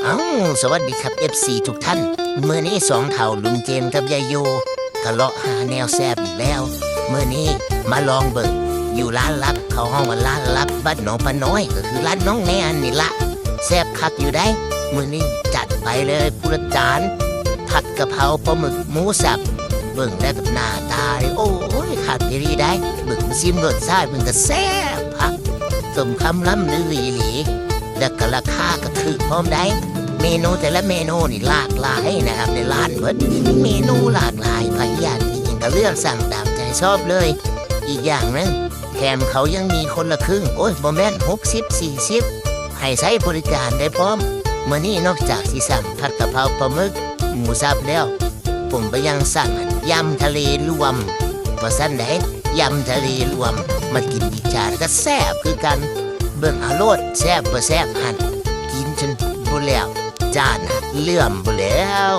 เอ้าสวัสดีครับ FC ทุกท่านเมื่อนี้สองเท่าลุงเจมกับยายโยทะเลาะหาแนวแซบอีกแล้วเมื่อนี้มาลองเบิ่งอยู่ร้านลับเขาห้องว่าร้านลับบ้านหนองปะน้อยก็คือร้านน้องแนนนี่ละแซบคักอยู่ได้เมื่อนี้จัดไปเลยผู้ละจานผัดกะเพราปลาหมึกหมูสับเบิ่งได้กับหน้าตาเลยโอ้ยคักดีได้เบิ่งซิมรสชาติเบิ่งก็แซ่บพักสมคำล่ำลืออีหลีแล้วก็ราคาก็ถือพร้อมได้เมนูแต่ละเมนูนี่หลากหลายนะครับในร้านเบิดเมนูหลากหลายพยายามจริงๆก็เลือกสั่งตามใจชอบเลยอีกอย่างนึงแถมเขายังมีคนละครึ่งโอ้ยบ่แม่น60-40ให้ใช้บริการได้พร้อมเมื่อนี้นอกจากสิสั่งผัดกะเพราปลาหมึกหมูสับแล้วผมไปยังสั่งยำทะเลรวมว่าสั้นไหนยำทะเลรวมมากินอีกจานก็แซ่บคือกันเบิ่งอารมณ์แซ่บบ่แซ่บหันกินจนบ่แล้วจานเลื่อมบ่แล้ว